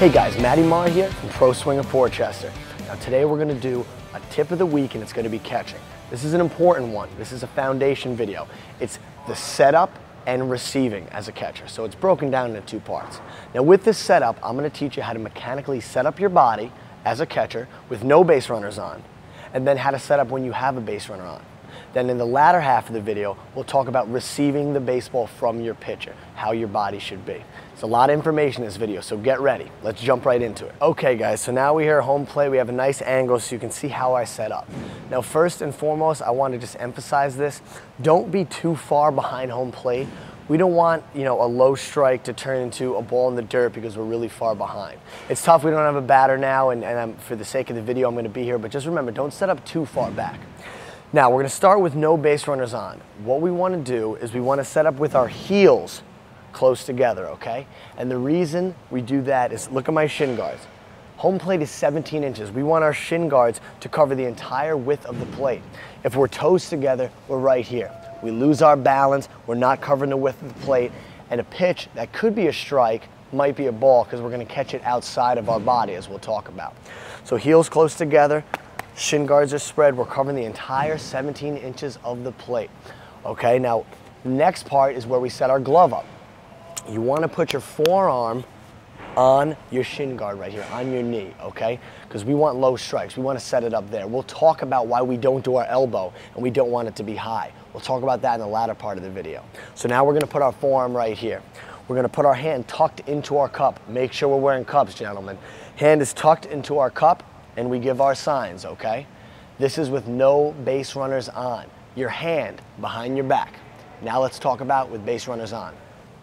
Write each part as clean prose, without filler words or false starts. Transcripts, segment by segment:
Hey guys, Matty Maher here from Pro Swing of Portchester. Now today we're going to do a tip of the week and it's going to be catching. This is an important one. This is a foundation video. It's the setup and receiving as a catcher. So it's broken down into two parts. Now with this setup, I'm going to teach you how to mechanically set up your body as a catcher with no base runners on, and then how to set up when you have a base runner on. Then in the latter half of the video, we'll talk about receiving the baseball from your pitcher, how your body should be. It's a lot of information in this video, so get ready. Let's jump right into it. Okay guys, so now we're here at home plate. We have a nice angle so you can see how I set up. Now first and foremost, I want to just emphasize this. Don't be too far behind home plate. We don't want, a low strike to turn into a ball in the dirt because we're really far behind. It's tough, we don't have a batter now, and for the sake of the video, I'm going to be here, but just remember, don't set up too far back. Now, we're going to start with no base runners on. What we want to do is we want to set up with our heels close together, okay? And the reason we do that is, look at my shin guards. Home plate is 17 inches. We want our shin guards to cover the entire width of the plate. If we're toes together, we're right here. We lose our balance, we're not covering the width of the plate, and a pitch that could be a strike might be a ball because we're going to catch it outside of our body, as we'll talk about. So heels close together, shin guards are spread, we're covering the entire 17 inches of the plate. Okay, now next part is where we set our glove up. You want to put your forearm on your shin guard right here, on your knee, okay? Because we want low strikes. We want to set it up there. We'll talk about why we don't do our elbow and we don't want it to be high. We'll talk about that in the latter part of the video. So now we're going to put our forearm right here. We're going to put our hand tucked into our cup. Make sure we're wearing cups, gentlemen. Hand is tucked into our cup and we give our signs, okay? This is with no base runners on. Your hand behind your back. Now let's talk about with base runners on.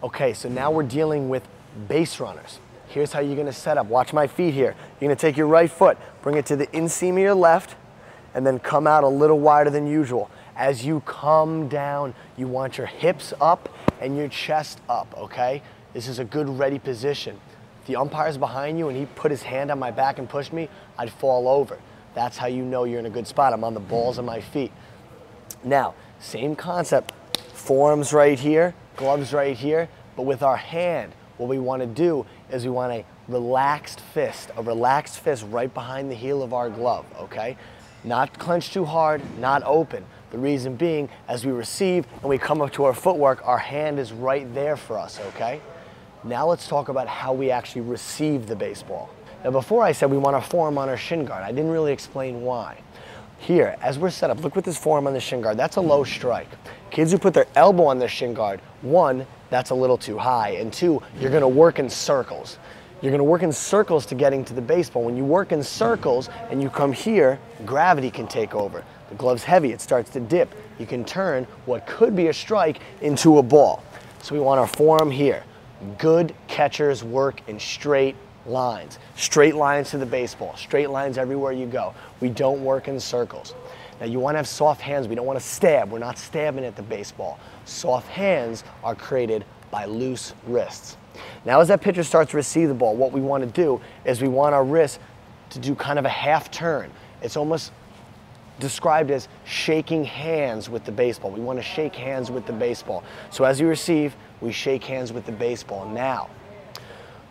Okay, so now we're dealing with base runners. Here's how you're gonna set up. Watch my feet here. You're gonna take your right foot, bring it to the inseam of your left, and then come out a little wider than usual. As you come down, you want your hips up and your chest up, okay? This is a good ready position. If the umpire's behind you and he put his hand on my back and pushed me, I'd fall over. That's how you know you're in a good spot. I'm on the balls of my feet. Now, same concept. Forearms right here, gloves right here, but with our hand, what we want to do is we want a relaxed fist right behind the heel of our glove, okay? Not clenched too hard, not open. The reason being, as we receive and we come up to our footwork, our hand is right there for us, okay? Now let's talk about how we actually receive the baseball. Now before I said we want our forearm on our shin guard, I didn't really explain why. Here, as we're set up, look with this forearm on the shin guard, that's a low strike. Kids who put their elbow on their shin guard, one, that's a little too high, and two, you're gonna work in circles. You're gonna work in circles to getting to the baseball. When you work in circles and you come here, gravity can take over. The glove's heavy, it starts to dip. You can turn what could be a strike into a ball. So we want our forearm here. Good catchers work in straight lines. Straight lines to the baseball, straight lines everywhere you go. We don't work in circles. Now you want to have soft hands. We don't want to stab. We're not stabbing at the baseball. Soft hands are created by loose wrists. Now as that pitcher starts to receive the ball, what we want to do is we want our wrist to do kind of a half turn. It's almost described as shaking hands with the baseball. We want to shake hands with the baseball. So as you receive, we shake hands with the baseball. Now,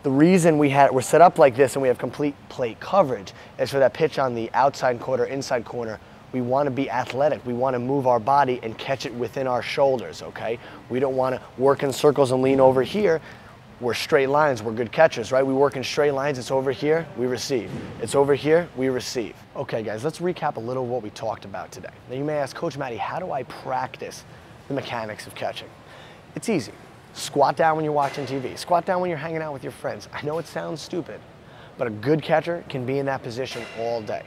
the reason we're set up like this and we have complete plate coverage is for that pitch on the outside corner, inside corner, we want to be athletic. We want to move our body and catch it within our shoulders, okay? We don't want to work in circles and lean over here. We're straight lines, we're good catchers, right? We work in straight lines, it's over here, we receive. It's over here, we receive. Okay guys, let's recap a little of what we talked about today. Now you may ask, Coach Matty, how do I practice the mechanics of catching? It's easy. Squat down when you're watching TV. Squat down when you're hanging out with your friends. I know it sounds stupid, but a good catcher can be in that position all day.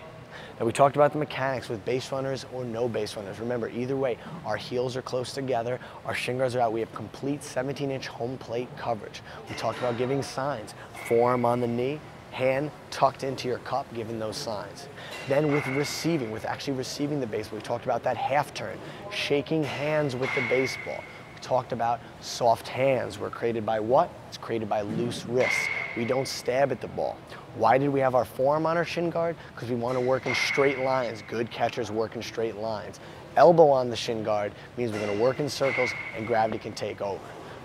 Now we talked about the mechanics with base runners or no base runners. Remember, either way, our heels are close together, our shin guards are out. We have complete 17-inch home plate coverage. We talked about giving signs. Forearm on the knee, hand tucked into your cup, giving those signs. Then with receiving, with actually receiving the baseball, we talked about that half turn, shaking hands with the baseball. Talked about soft hands were created by what? It's created by loose wrists. We don't stab at the ball. Why did we have our forearm on our shin guard? Because we want to work in straight lines. Good catchers work in straight lines. Elbow on the shin guard means we're going to work in circles and gravity can take over.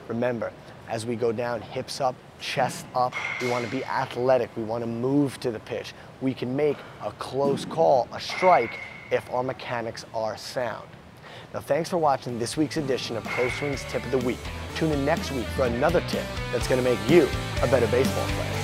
Remember, as we go down, hips up, chest up. We want to be athletic. We want to move to the pitch. We can make a close call, a strike, if our mechanics are sound. Now, thanks for watching this week's edition of Pro Swing's Tip of the Week. Tune in next week for another tip that's going to make you a better baseball player.